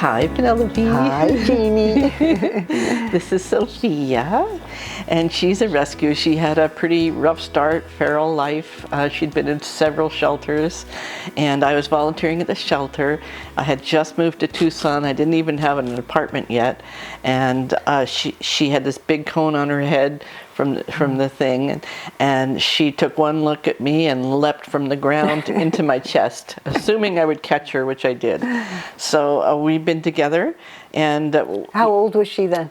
Hi, Penelope. Hi, Genie. This is Sophia, and she's a rescue. She had a pretty rough start, feral life. She'd been in several shelters, and I was volunteering at the shelter. I had just moved to Tucson. I didn't even have an apartment yet, and she had this big cone on her head from the thing, and she took one look at me and leapt from the ground into my chest, assuming I would catch her, which I did. So we've been together, and How old was she then?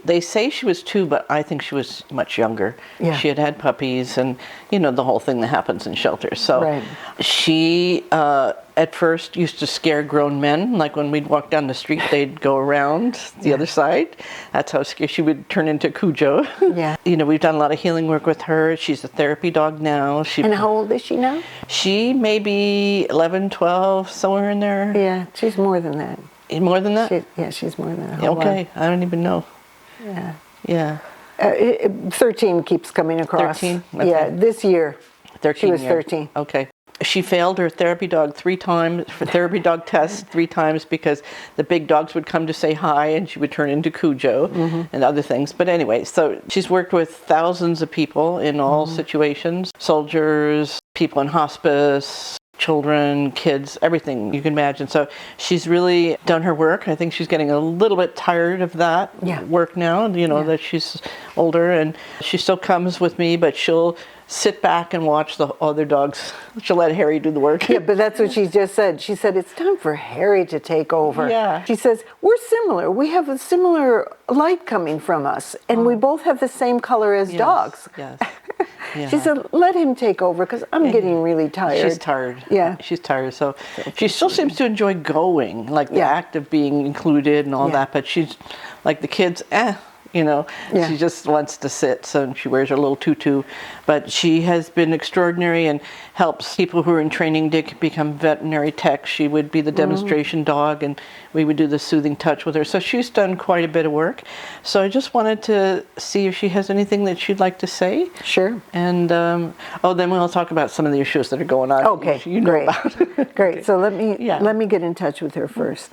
They say she was 2, but I think she was much younger. Yeah. She had had puppies, and the whole thing that happens in shelters. So Right. she at first used to scare grown men. Like when we'd walk down the street, they'd go around the other side. That's how scared she would turn into Cujo. Yeah. We've done a lot of healing work with her. She's a therapy dog now. And how old is she now? She may be 11, 12, somewhere in there. Yeah, she's more than that. More than that? She's more than that. Hold Okay, I don't even know. on. Yeah. 13 keeps coming across. 13? Okay. Yeah, this year. 13 She was years. 13. Okay. She failed her therapy dog 3 times, for therapy dog tests 3 times, because the big dogs would come to say hi and she would turn into Cujo and other things. But anyway, so she's worked with thousands of people in all situations, soldiers, people in hospice, children, kids, everything you can imagine. So she's really done her work. I think she's getting a little bit tired of that work now, that she's older, and she still comes with me, but she'll sit back and watch the other dogs. She'll let Harry do the work. Yeah, but that's what she just said. She said, it's time for Harry to take over. Yeah. She says, we're similar. We have a similar light coming from us, and we both have the same color as dogs. Yes. She said, let him take over, because I'm getting really tired. She's tired. Yeah. She's tired. So she still seems to enjoy going, like the act of being included and all that, but she's like the kids, she just wants to sit, so she wears her little tutu. But she has been extraordinary and helps people who are in training to become veterinary techs. She would be the demonstration dog, and we would do the soothing touch with her. So she's done quite a bit of work. So I just wanted to see if she has anything that she'd like to say. Sure. And, then we'll talk about some of the issues that are going on. Okay, You know great. about. Great. So let me get in touch with her first.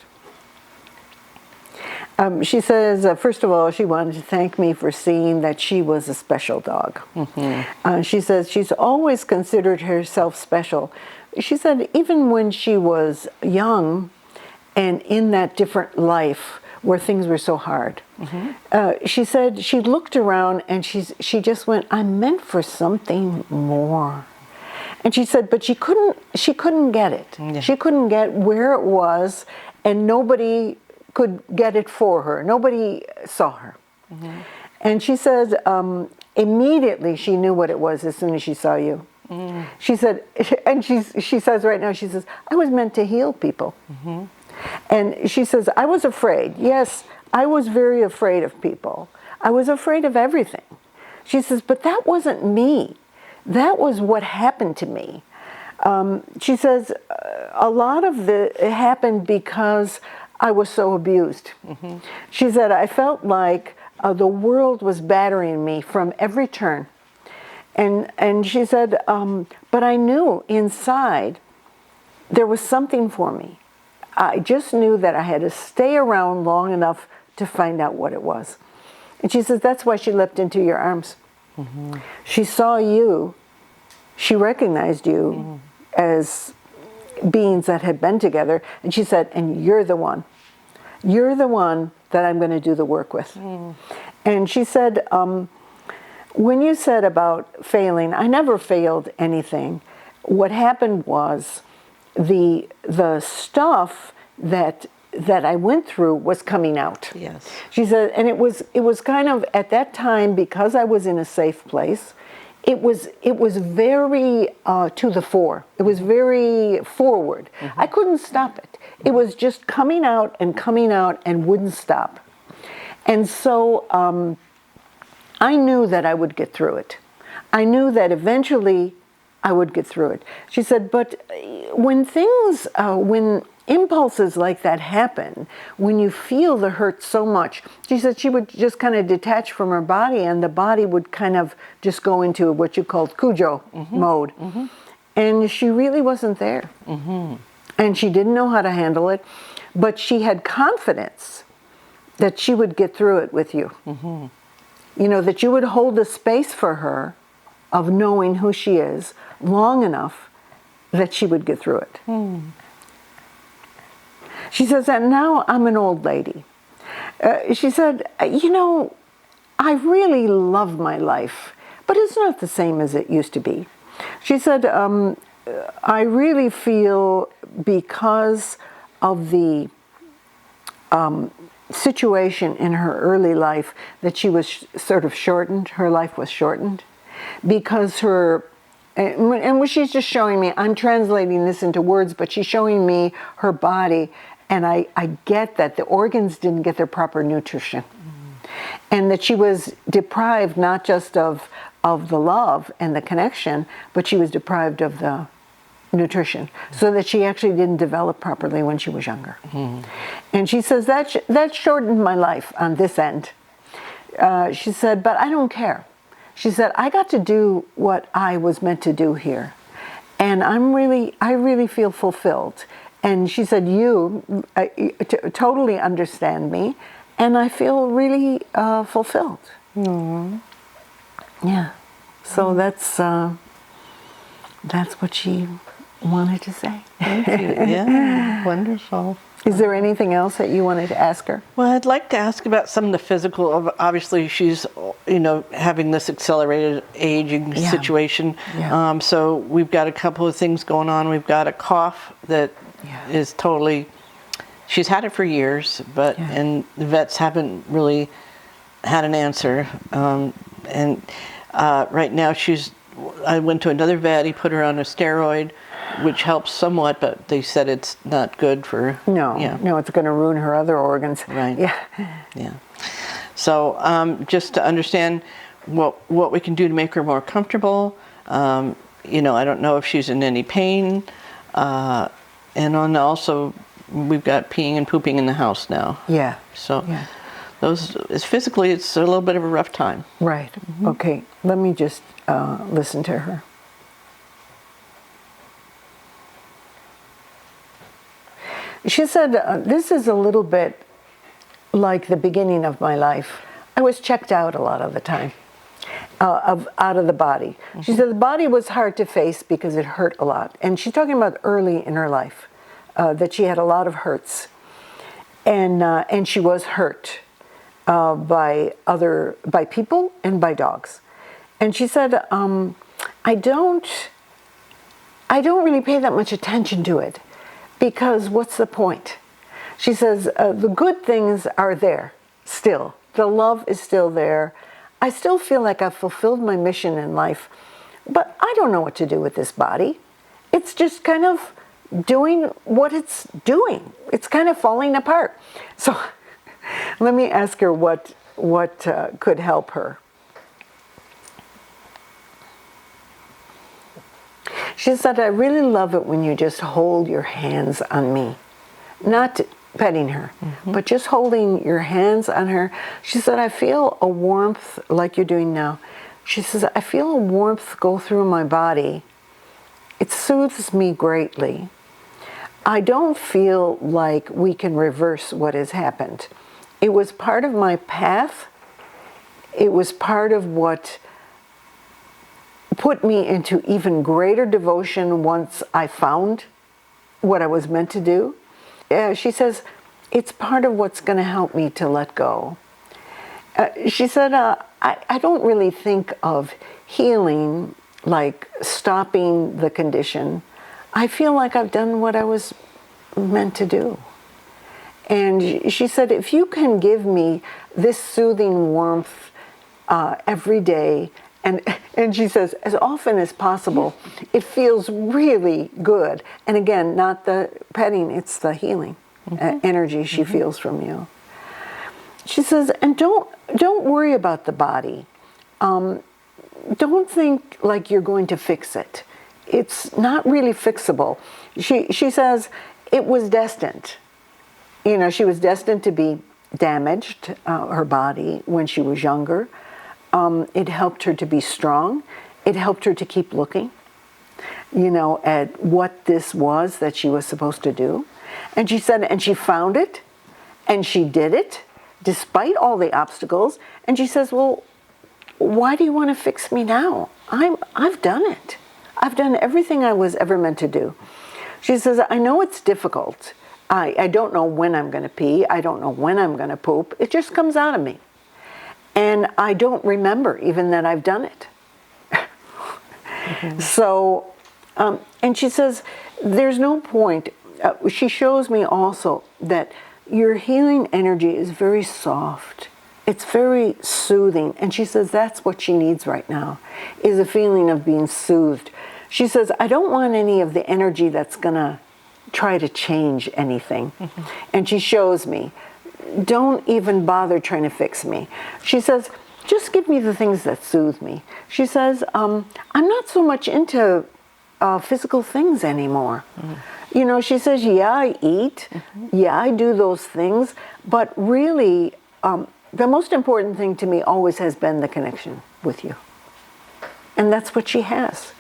She says, first of all, she wanted to thank me for seeing that she was a special dog. She says she's always considered herself special. She said even when she was young and in that different life where things were so hard, she said she looked around and she just went, I'm meant for something more. And she said, but she couldn't get it. Yeah. She couldn't get where it was, and nobody could get it for her. Nobody saw her. And she says immediately she knew what it was as soon as she saw you. She said, and she says right now, she says, I was meant to heal people. And she says, I was afraid. Yes, I was very afraid of people. I was afraid of everything. She says, but that wasn't me. That was what happened to me. She says, a lot of it happened because I was so abused. She said, I felt like the world was battering me from every turn. And she said, but I knew inside there was something for me. I just knew that I had to stay around long enough to find out what it was. And she says, that's why she leapt into your arms. She saw you. She recognized you as beings that had been together, and she said, and you're the one. You're the one that I'm going to do the work with. And she said, when you said about failing, I never failed anything. What happened was the stuff that I went through was coming out. Yes. She said, and it was kind of at that time, because I was in a safe place, it was very to the fore. It was very forward. I couldn't stop it. It was just coming out and wouldn't stop. And so I knew that I would get through it. I knew that eventually I would get through it. She said, but when impulses like that happen, when you feel the hurt so much, she said she would just kind of detach from her body, and the body would kind of just go into what you called Cujo mode. And she really wasn't there. And she didn't know how to handle it. but she had confidence that she would get through it with you. You know, that you would hold the space for her of knowing who she is long enough that she would get through it. She says that now I'm an old lady. She said, you know, I really love my life, but it's not the same as it used to be. She said, I really feel because of the situation in her early life that she was sort of shortened, her life was shortened, because her, and when she's just showing me, I'm translating this into words, but she's showing me her body, and I get that the organs didn't get their proper nutrition. And that she was deprived not just of the love and the connection, but she was deprived of the nutrition, so that she actually didn't develop properly when she was younger. And she says that shortened my life on this end. She said, but I don't care. She said, I got to do what I was meant to do here, and I really feel fulfilled. And she said, you totally understand me, and I feel really fulfilled. Yeah. So that's what she wanted to say. Thank you. Yeah, wonderful. Is there anything else that you wanted to ask her? Well, I'd like to ask about some of the physical. Obviously, she's, you know, having this accelerated aging situation. Yeah. So we've got a couple of things going on. We've got a cough that is totally, she's had it for years, but, and the vets haven't really had an answer. And right now I went to another vet, he put her on a steroid, which helps somewhat, but they said it's not good for... No, it's going to ruin her other organs. Right. Yeah. So just to understand what we can do to make her more comfortable. You know, I don't know if she's in any pain. And also, we've got peeing and pooping in the house now. Yeah. So physically, it's a little bit of a rough time. Right. Okay, let me just listen to her. She said, this is a little bit like the beginning of my life. I was checked out a lot of the time, out of the body. She said the body was hard to face because it hurt a lot. And she's talking about early in her life, that she had a lot of hurts. And she was hurt by people and by dogs. And she said, I don't really pay that much attention to it, because what's the point? She says, the good things are there still. The love is still there. I still feel like I've fulfilled my mission in life, but I don't know what to do with this body. It's just kind of doing what it's doing. It's kind of falling apart. So let me ask her what could help her. She said, I really love it when you just hold your hands on me. Not petting her, but just holding your hands on her. She said, I feel a warmth like you're doing now. She says, I feel a warmth go through my body. It soothes me greatly. I don't feel like we can reverse what has happened. It was part of my path. It was part of what put me into even greater devotion once I found what I was meant to do. She says, it's part of what's going to help me to let go. She said, I don't really think of healing like stopping the condition. I feel like I've done what I was meant to do. And she said, if you can give me this soothing warmth every day, and she says, as often as possible, it feels really good. And again, not the petting, it's the healing energy she feels from you. She says, and don't worry about the body. Don't think like you're going to fix it. It's not really fixable. She says, it was destined. You know, she was destined to be damaged, her body, when she was younger. It helped her to be strong. It helped her to keep looking, you know, at what this was that she was supposed to do. And she said, and she found it, and she did it, despite all the obstacles. And she says, well, why do you want to fix me now? I've done it. I've done everything I was ever meant to do. She says, I know it's difficult. I don't know when I'm going to pee. I don't know when I'm going to poop. It just comes out of me. And I don't remember even that I've done it. So, and she says, there's no point. She shows me also that your healing energy is very soft. It's very soothing. And she says that's what she needs right now, is a feeling of being soothed. She says, I don't want any of the energy that's going to try to change anything. And she shows me, don't even bother trying to fix me. She says, just give me the things that soothe me. She says, I'm not so much into physical things anymore. You know, she says, yeah, I eat. Yeah, I do those things. But really, the most important thing to me always has been the connection with you. And that's what she has.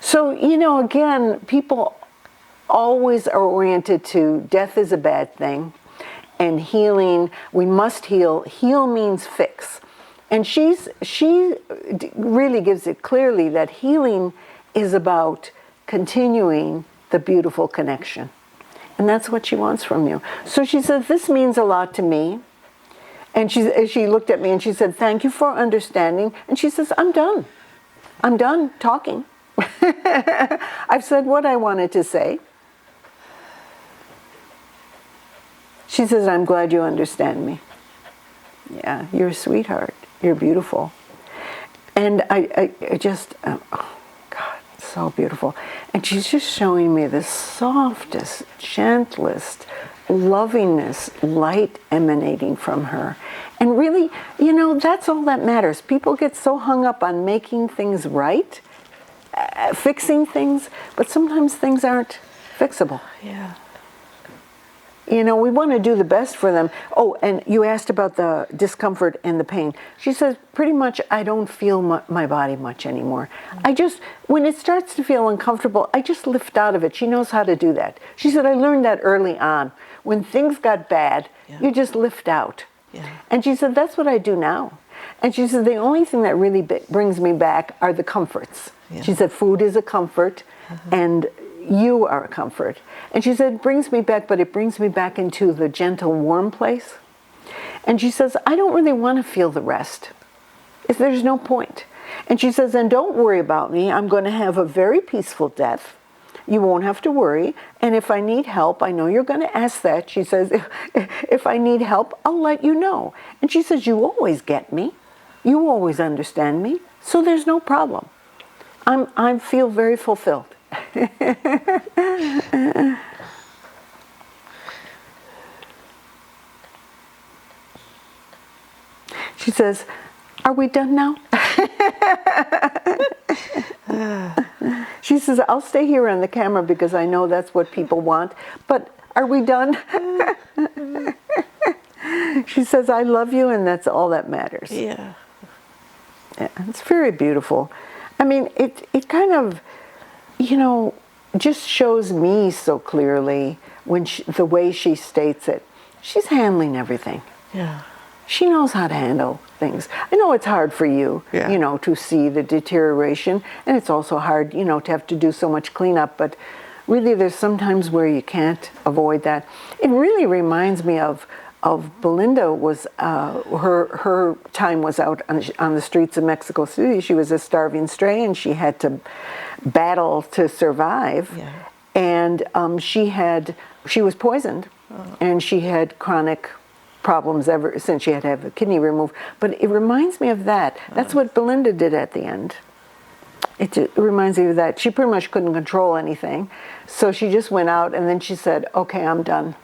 So, you know, again, people always are oriented to death is a bad thing. And healing, we must heal. Heal means fix. And she really gives it clearly that healing is about continuing the beautiful connection. And that's what she wants from you. So she says, this means a lot to me. And she looked at me and she said, thank you for understanding. And she says, I'm done. I'm done talking. I've said what I wanted to say. She says, I'm glad you understand me. Yeah, you're a sweetheart. You're beautiful. And I just, oh God, so beautiful. And she's just showing me the softest, gentlest lovingness, light emanating from her. And really, you know, that's all that matters. People get so hung up on making things right, fixing things, but sometimes things aren't fixable. Yeah. You know, we want to do the best for them. Oh, and you asked about the discomfort and the pain. She says, pretty much, I don't feel my body much anymore. I just, when it starts to feel uncomfortable, I just lift out of it. She knows how to do that. She said, I learned that early on. When things got bad, you just lift out. Yeah. And she said, that's what I do now. And she said, the only thing that really brings me back are the comforts. Yeah. She said, food is a comfort, and you are a comfort. And she said, it brings me back, but it brings me back into the gentle, warm place. And she says, I don't really want to feel the rest. There's no point. And she says, and don't worry about me. I'm going to have a very peaceful death. You won't have to worry. And if I need help, I know you're going to ask that. She says, if I need help, I'll let you know. And she says, you always get me. You always understand me. So there's no problem. I feel very fulfilled. She says, are we done now? She says, I'll stay here on the camera because I know that's what people want, but are we done? She says, I love you and that's all that matters. Yeah. Yeah, it's very beautiful. I mean, it kind of, you know, just shows me so clearly when the way she states it. She's handling everything. Yeah. She knows how to handle things. I know it's hard for you, you know, to see the deterioration, and it's also hard, you know, to have to do so much cleanup, but really there's sometimes where you can't avoid that. It really reminds me of Belinda was, her time was out on the streets of Mexico City. She was a starving stray and she had to battle to survive. Yeah. And she was poisoned and she had chronic problems ever since. She had to have a kidney removed. But it reminds me of that. That's what Belinda did at the end. It reminds me of that. She pretty much couldn't control anything. So she just went out and then she said, okay, I'm done.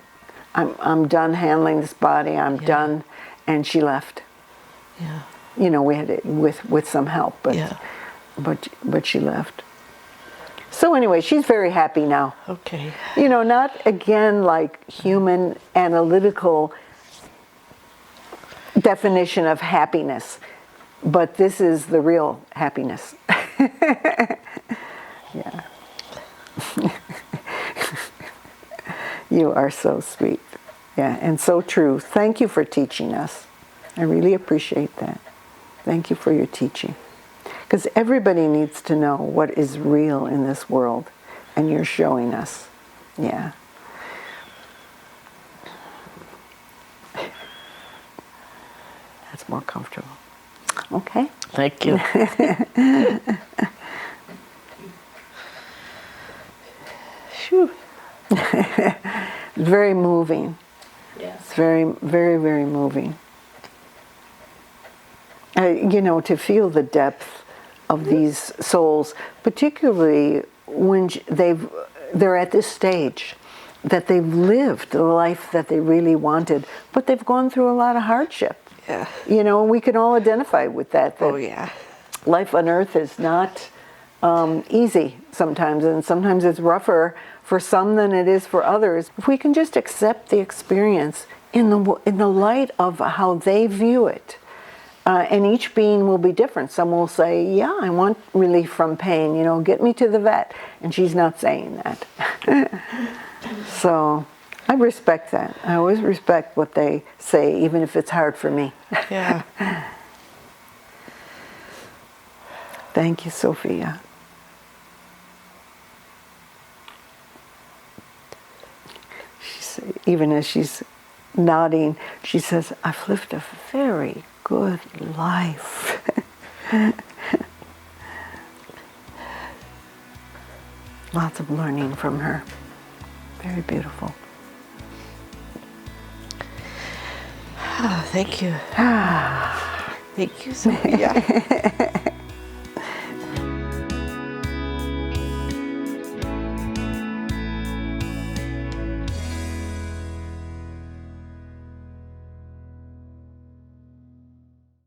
I'm done handling this body. I'm done. And she left. Yeah. You know, we had it with some help, but she left. So anyway, she's very happy now. Okay. You know, not again like human analytical definition of happiness, but this is the real happiness. Yeah. You are so sweet. Yeah, and so true. Thank you for teaching us. I really appreciate that. Thank you for your teaching. Because everybody needs to know what is real in this world, and you're showing us. Yeah. That's more comfortable. Okay. Thank you. Phew. Very moving. Yes. It's very, very, very moving. To feel the depth of these souls, particularly when they're at this stage that they've lived the life that they really wanted, but they've gone through a lot of hardship. Yeah. We can all identify with that. Oh, yeah. Life on Earth is not easy sometimes, and sometimes it's rougher for some than it is for others. If we can just accept the experience in the light of how they view it, and each being will be different. Some will say, yeah, I want relief from pain, get me to the vet. And she's not saying that. So I respect that. I always respect what they say, even if it's hard for me. Yeah. Thank you, Sophia. Even as she's nodding, she says, I've lived a very good life. Lots of learning from her. Very beautiful. Oh, thank you. Thank you, Sophia.